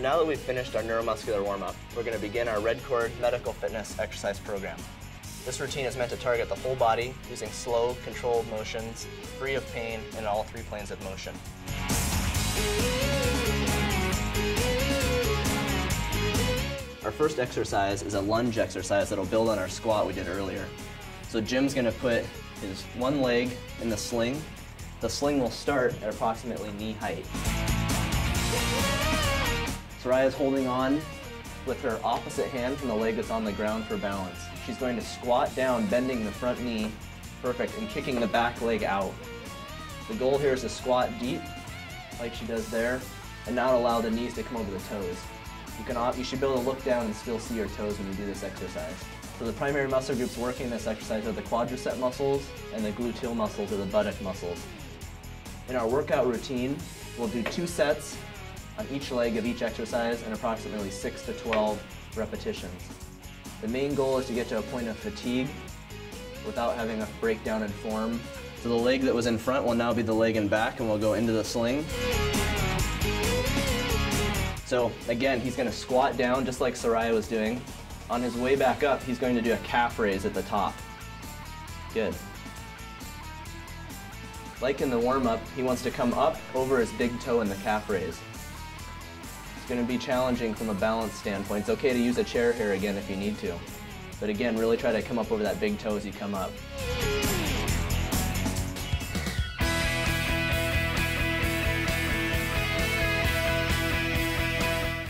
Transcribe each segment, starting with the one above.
So now that we've finished our neuromuscular warm-up, we're going to begin our Redcord medical fitness exercise program. This routine is meant to target the whole body using slow, controlled motions, free of pain in all 3 planes of motion. Our first exercise is a lunge exercise that'll build on our squat we did earlier. So Jim's going to put his one leg in the sling. The sling will start at approximately knee height. Soraya's holding on with her opposite hand from the leg that's on the ground for balance. She's going to squat down, bending the front knee, perfect, and kicking the back leg out. The goal here is to squat deep, like she does there, and not allow the knees to come over the toes. You should be able to look down and still see your toes when you do this exercise. So the primary muscle groups working in this exercise are the quadricep muscles and the gluteal muscles, or the buttock muscles. In our workout routine, we'll do 2 sets on each leg of each exercise and approximately 6 to 12 repetitions. The main goal is to get to a point of fatigue without having a breakdown in form. So the leg that was in front will now be the leg in back, and we'll go into the sling. So again, he's going to squat down just like Soraya was doing. On his way back up, he's going to do a calf raise at the top. Good. Like in the warm-up, he wants to come up over his big toe in the calf raise. It's going to be challenging from a balance standpoint. It's okay to use a chair here again if you need to. But again, really try to come up over that big toe as you come up.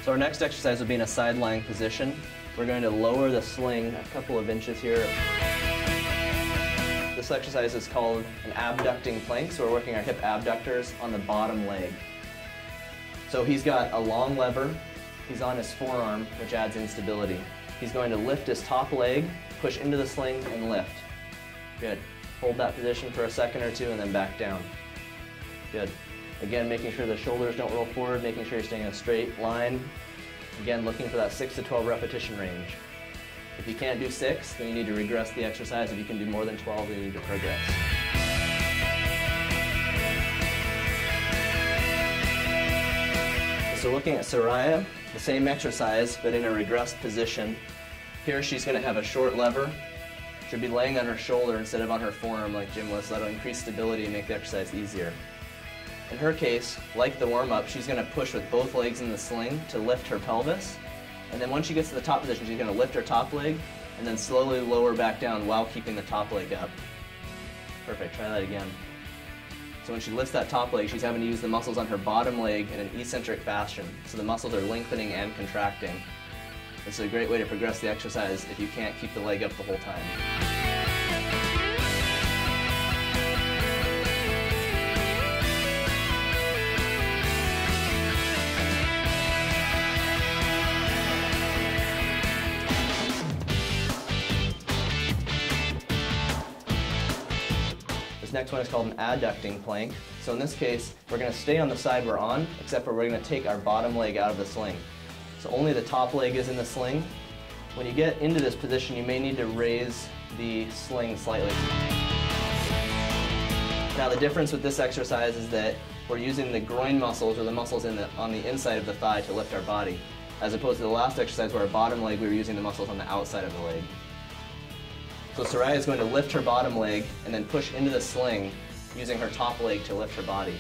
So our next exercise will be in a side lying position. We're going to lower the sling a couple of inches here. This exercise is called an abducting plank, so we're working our hip abductors on the bottom leg. So he's got a long lever. He's on his forearm, which adds instability. He's going to lift his top leg, push into the sling, and lift. Good. Hold that position for a second or 2 and then back down. Good. Again, making sure the shoulders don't roll forward, making sure you're staying in a straight line. Again, looking for that 6 to 12 repetition range. If you can't do 6, then you need to regress the exercise. If you can do more than 12, then you need to progress. So looking at Soraya, the same exercise, but in a regressed position. Here she's going to have a short lever. She'll be laying on her shoulder instead of on her forearm like Jim was, so that'll increase stability and make the exercise easier. In her case, like the warm-up, she's going to push with both legs in the sling to lift her pelvis. And then once she gets to the top position, she's going to lift her top leg and then slowly lower back down while keeping the top leg up. Perfect. Try that again. So when she lifts that top leg, she's having to use the muscles on her bottom leg in an eccentric fashion. So the muscles are lengthening and contracting. This is a great way to progress the exercise if you can't keep the leg up the whole time. This next one is called an adducting plank. So in this case, we're going to stay on the side we're on, except for we're going to take our bottom leg out of the sling. So only the top leg is in the sling. When you get into this position, you may need to raise the sling slightly. Now the difference with this exercise is that we're using the groin muscles, or the muscles on the inside of the thigh, to lift our body, as opposed to the last exercise where our bottom leg, we were using the muscles on the outside of the leg. So Soraya is going to lift her bottom leg and then push into the sling using her top leg to lift her body.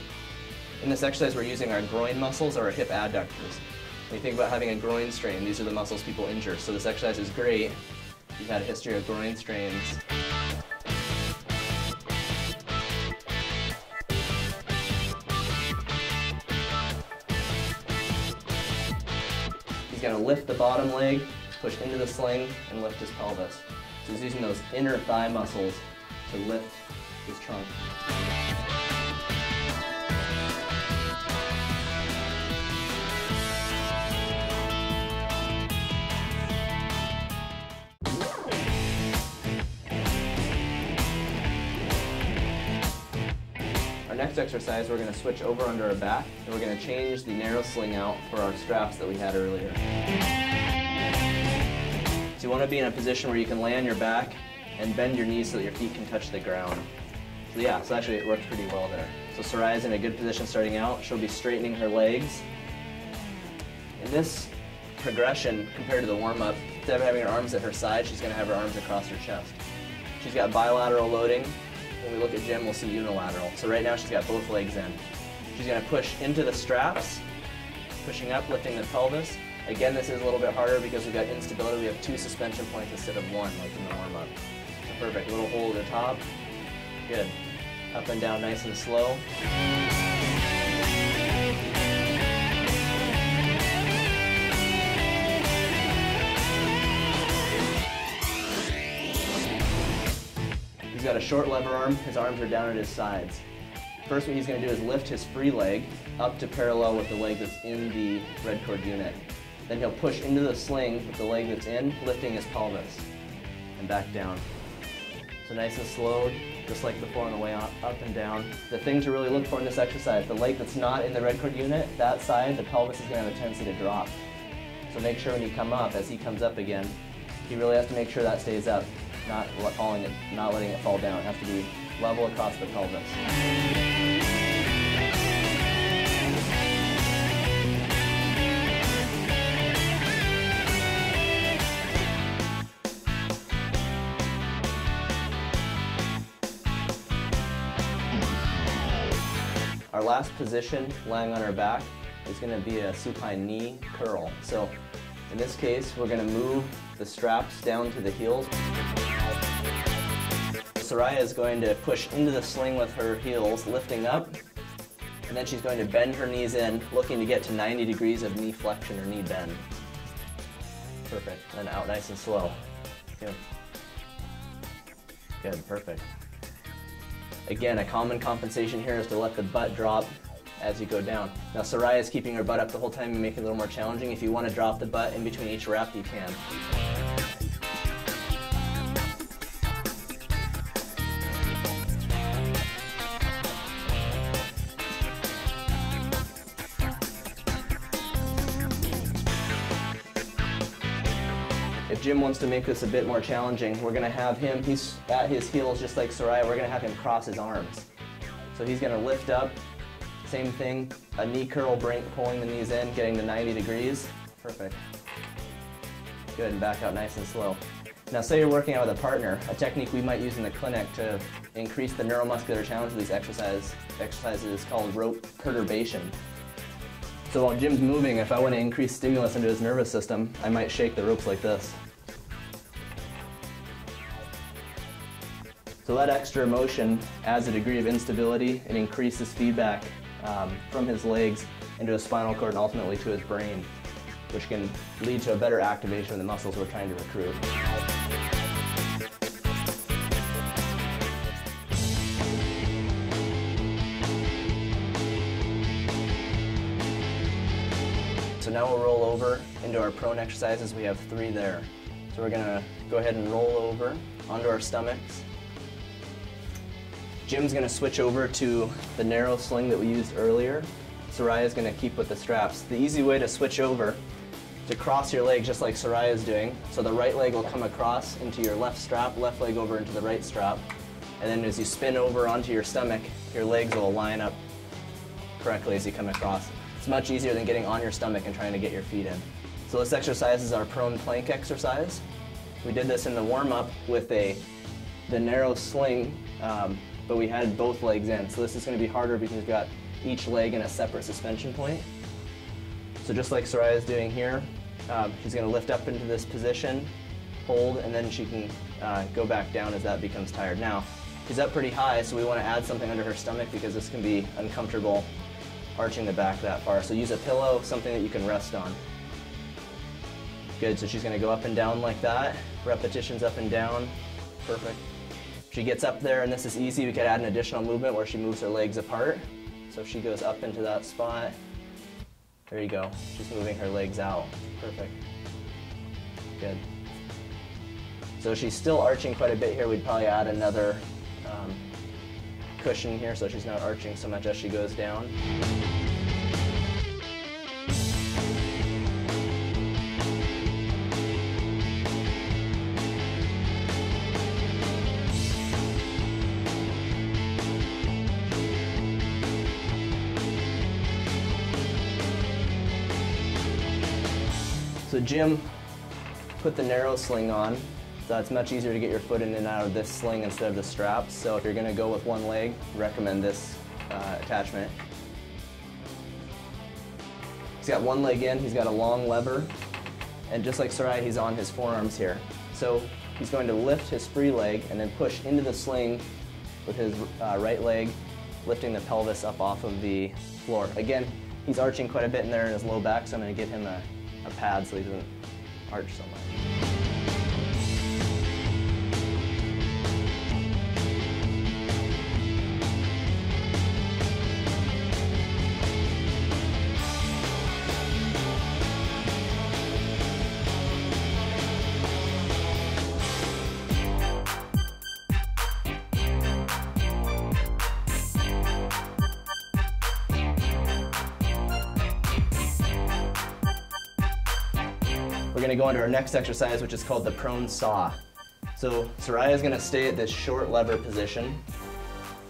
In this exercise, we're using our groin muscles or our hip adductors. When you think about having a groin strain, these are the muscles people injure. So this exercise is great if you've had a history of groin strains. He's going to lift the bottom leg, push into the sling, and lift his pelvis. So he's using those inner thigh muscles to lift his trunk. Our next exercise, we're going to switch over under our back, and we're going to change the narrow sling out for our straps that we had earlier. So you want to be in a position where you can lay on your back and bend your knees so that your feet can touch the ground. So yeah, so actually it worked pretty well there. So Soraya's in a good position starting out. She'll be straightening her legs. In this progression, compared to the warm-up, instead of having her arms at her side, she's going to have her arms across her chest. She's got bilateral loading. When we look at gym, we'll see unilateral. So right now she's got both legs in. She's going to push into the straps, pushing up, lifting the pelvis. Again, this is a little bit harder because we've got instability. We have 2 suspension points instead of 1, like in the warm-up. So perfect. Little hold at the top. Good. Up and down nice and slow. He's got a short lever arm. His arms are down at his sides. First, what he's going to do is lift his free leg up to parallel with the leg that's in the Redcord unit. Then he'll push into the sling with the leg that's in, lifting his pelvis, and back down. So nice and slow, just like before on the way up and down. The thing to really look for in this exercise, the leg that's not in the Redcord unit, that side, the pelvis is going to have a tendency to drop. So make sure when you come up, as he comes up again, he really has to make sure that stays up, not letting it fall down. It has to be level across the pelvis. Our last position, lying on our back, is going to be a supine knee curl. So in this case, we're going to move the straps down to the heels. Soraya is going to push into the sling with her heels, lifting up, and then she's going to bend her knees in, looking to get to 90 degrees of knee flexion or knee bend. Perfect. Then out nice and slow. Good. Good, perfect. Again, a common compensation here is to let the butt drop as you go down. Now Soraya is keeping her butt up the whole time and making it a little more challenging. If you want to drop the butt in between each rep, you can. If Jim wants to make this a bit more challenging, we're going to have him, he's at his heels just like Soraya, we're going to have him cross his arms. So he's going to lift up, same thing, a knee curl, pulling the knees in, getting to 90 degrees. Perfect. Good, and back out nice and slow. Now say you're working out with a partner, a technique we might use in the clinic to increase the neuromuscular challenge of these exercises is called rope perturbation. So while Jim's moving, if I want to increase stimulus into his nervous system, I might shake the ropes like this. So that extra motion adds a degree of instability and increases feedback from his legs into his spinal cord and ultimately to his brain, which can lead to a better activation of the muscles we're trying to recruit. So now we'll roll over into our prone exercises. We have 3 there. So we're going to go ahead and roll over onto our stomachs. Jim's going to switch over to the narrow sling that we used earlier. Soraya's going to keep with the straps. The easy way to switch over to cross your leg just like Soraya's doing. So the right leg will come across into your left strap, left leg over into the right strap. And then as you spin over onto your stomach, your legs will line up correctly as you come across. It's much easier than getting on your stomach and trying to get your feet in. So this exercise is our prone plank exercise. We did this in the warm-up with the narrow sling, but we had both legs in. So this is going to be harder because we've got each leg in a separate suspension point. So just like Soraya is doing here, she's going to lift up into this position, hold, and then she can go back down as that becomes tired. Now, she's up pretty high, so we want to add something under her stomach because this can be uncomfortable arching the back that far. So use a pillow, something that you can rest on. Good, so she's going to go up and down like that. Repetitions up and down. Perfect. She gets up there, and this is easy. We could add an additional movement where she moves her legs apart. So if she goes up into that spot, there you go. She's moving her legs out. Perfect. Good. So she's still arching quite a bit here. We'd probably add another cushion here so she's not arching so much as she goes down. So Jim put the narrow sling on, so it's much easier to get your foot in and out of this sling instead of the straps. So if you're going to go with one leg, recommend this attachment. He's got one leg in, he's got a long lever, and just like Soraya, he's on his forearms here. So he's going to lift his free leg and then push into the sling with his right leg, lifting the pelvis up off of the floor. Again, he's arching quite a bit in there in his low back, so I'm going to give him a pad so he doesn't arch so much. We're going to go into our next exercise, which is called the prone saw. So Soraya is going to stay at this short lever position.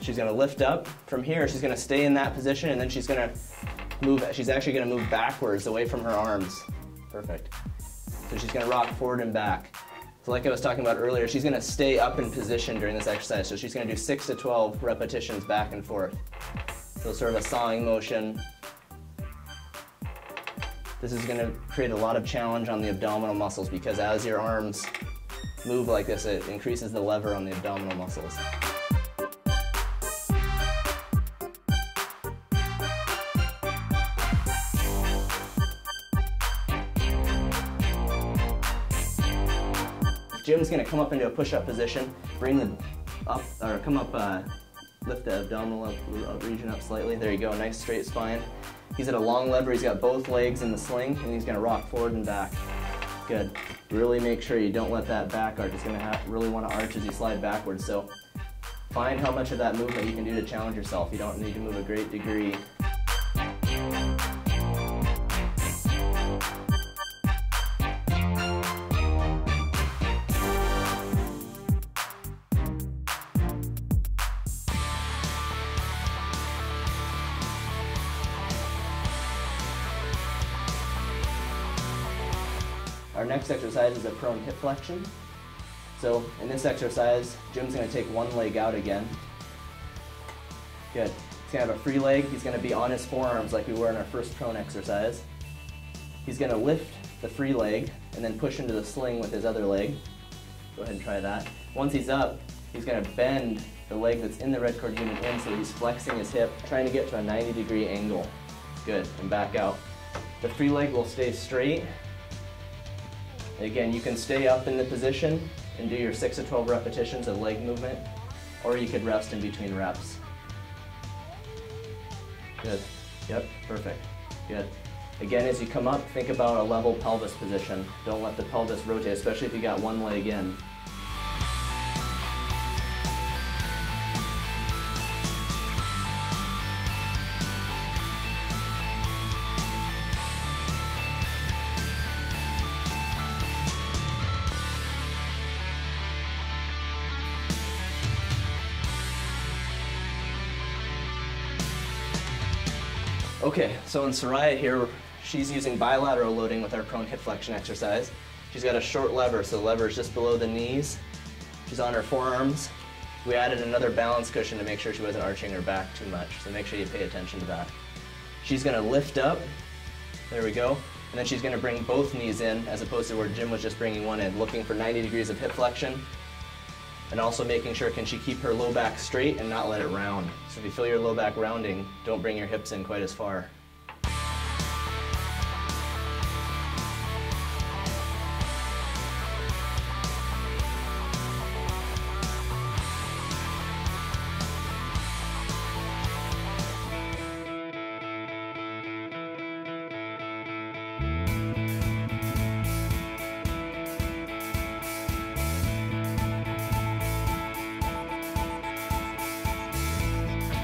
She's going to lift up. From here, she's going to stay in that position, and then she's going to move. She's actually going to move backwards away from her arms. Perfect. So she's going to rock forward and back. So like I was talking about earlier, she's going to stay up in position during this exercise. So she's going to do 6 to 12 repetitions back and forth. So sort of a sawing motion. This is going to create a lot of challenge on the abdominal muscles because as your arms move like this, it increases the lever on the abdominal muscles. Jim's going to come up into a push-up position, bring the up, or come up, lift the abdominal region up slightly. There you go, nice straight spine. He's at a long lever, he's got both legs in the sling, and he's going to rock forward and back. Good. Really make sure you don't let that back arch. It's going to really want to arch as you slide backwards. So find how much of that movement you can do to challenge yourself. You don't need to move a great degree. Our next exercise is a prone hip flexion. So in this exercise, Jim's going to take one leg out again. Good. He's going to have a free leg. He's going to be on his forearms like we were in our first prone exercise. He's going to lift the free leg and then push into the sling with his other leg. Go ahead and try that. Once he's up, he's going to bend the leg that's in the Redcord unit in, so he's flexing his hip, trying to get to a 90-degree angle. Good. And back out. The free leg will stay straight. Again, you can stay up in the position and do your 6 to 12 repetitions of leg movement, or you could rest in between reps. Good. Yep, perfect. Good. Again, as you come up, think about a level pelvis position. Don't let the pelvis rotate, especially if you got one leg in. Okay, so in Soraya here, she's using bilateral loading with our prone hip flexion exercise. She's got a short lever, so the lever is just below the knees. She's on her forearms. We added another balance cushion to make sure she wasn't arching her back too much, so make sure you pay attention to that. She's going to lift up, there we go, and then she's going to bring both knees in as opposed to where Jim was just bringing one in, looking for 90 degrees of hip flexion, and also making sure can she keep her low back straight and not let it round. So if you feel your low back rounding, don't bring your hips in quite as far.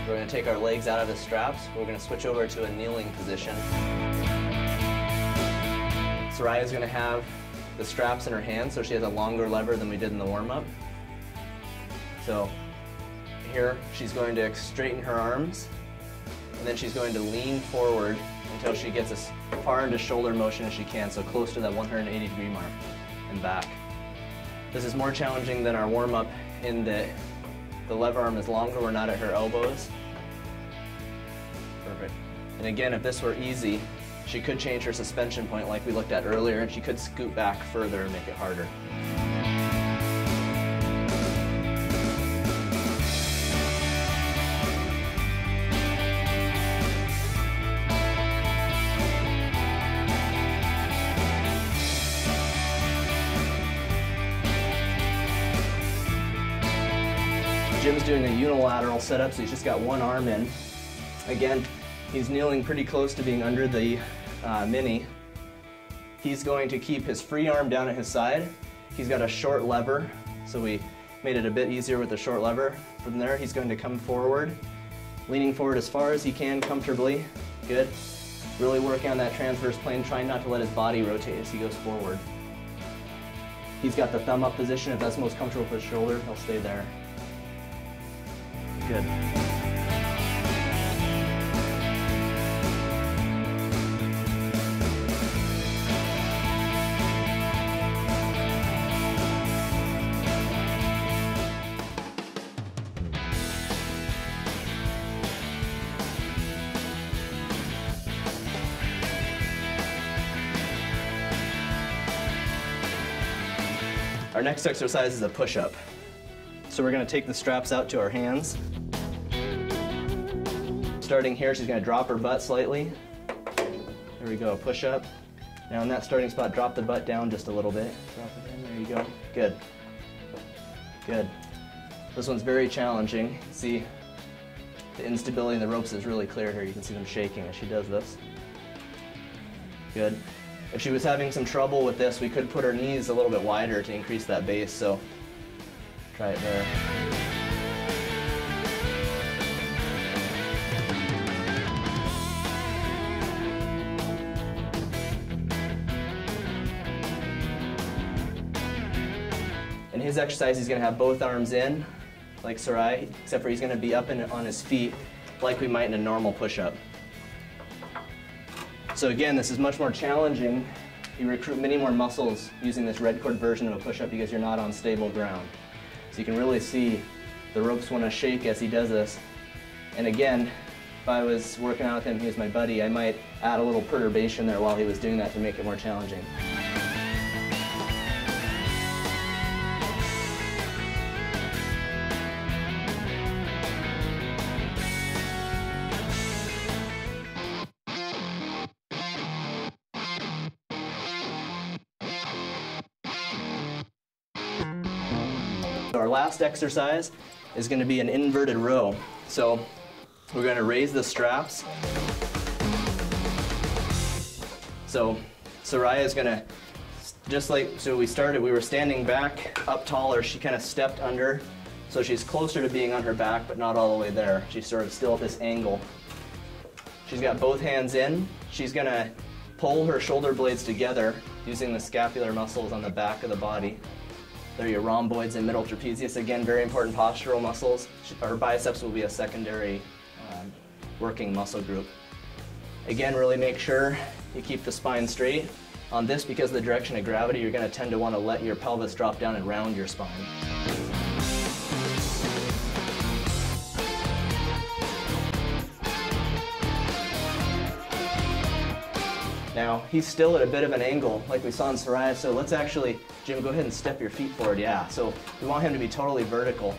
We're going to take our legs out of the straps. We're going to switch over to a kneeling position. Soraya's going to have the straps in her hands, so she has a longer lever than we did in the warm-up. So here, she's going to straighten her arms, and then she's going to lean forward until she gets as far into shoulder motion as she can, so close to that 180-degree mark, and back. This is more challenging than our warm-up in the lever arm is longer, we're not at her elbows. Perfect. And again, if this were easy, she could change her suspension point like we looked at earlier, and she could scoot back further and make it harder. Jim's doing a unilateral setup, so he's just got one arm in. Again, he's kneeling pretty close to being under the mini. He's going to keep his free arm down at his side. He's got a short lever, so we made it a bit easier with the short lever. From there, he's going to come forward, leaning forward as far as he can comfortably. Good. Really working on that transverse plane, trying not to let his body rotate as he goes forward. He's got the thumb up position. If that's most comfortable for his shoulder, he'll stay there. Good. Our next exercise is a push-up. So we're going to take the straps out to our hands. Starting here, she's going to drop her butt slightly. There we go, push up. Now in that starting spot, drop the butt down just a little bit. Drop it in, there you go. Good. Good. This one's very challenging. See, the instability in the ropes is really clear here. You can see them shaking as she does this. Good. If she was having some trouble with this, we could put her knees a little bit wider to increase that base, so try it there. In his exercise, he's going to have both arms in, like Sarai, except for he's going to be up on his feet, like we might in a normal push-up. So again, this is much more challenging. You recruit many more muscles using this Redcord version of a push-up because you're not on stable ground. So you can really see the ropes want to shake as he does this. And again, if I was working out with him, he was my buddy, I might add a little perturbation there while he was doing that to make it more challenging. Our last exercise is going to be an inverted row. So we're going to raise the straps. So Soraya is going to, just like, so we started, we were standing back up taller, she kind of stepped under, so she's closer to being on her back, but not all the way there. She's sort of still at this angle. She's got both hands in. She's going to pull her shoulder blades together using the scapular muscles on the back of the body. They're your rhomboids and middle trapezius. Again, very important postural muscles. Her biceps will be a secondary working muscle group. Again, really make sure you keep the spine straight. On this, because of the direction of gravity, you're going to tend to want to let your pelvis drop down and round your spine. Now, he's still at a bit of an angle, like we saw in Soraya, so let's actually, Jim, go ahead and step your feet forward, yeah. So we want him to be totally vertical.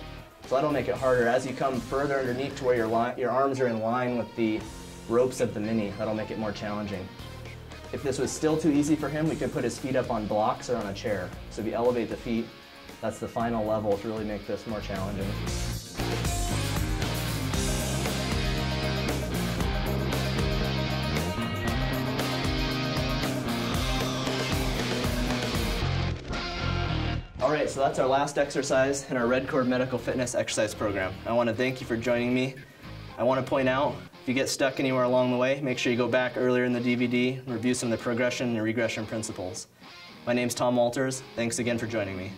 So that'll make it harder. As you come further underneath to where your arms are in line with the ropes of the mini, that'll make it more challenging. If this was still too easy for him, we could put his feet up on blocks or on a chair. So if you elevate the feet, that's the final level to really make this more challenging. All right, so that's our last exercise in our Redcord Medical Fitness exercise program. I want to thank you for joining me. I want to point out, if you get stuck anywhere along the way, make sure you go back earlier in the DVD and review some of the progression and regression principles. My name's Tom Walters. Thanks again for joining me.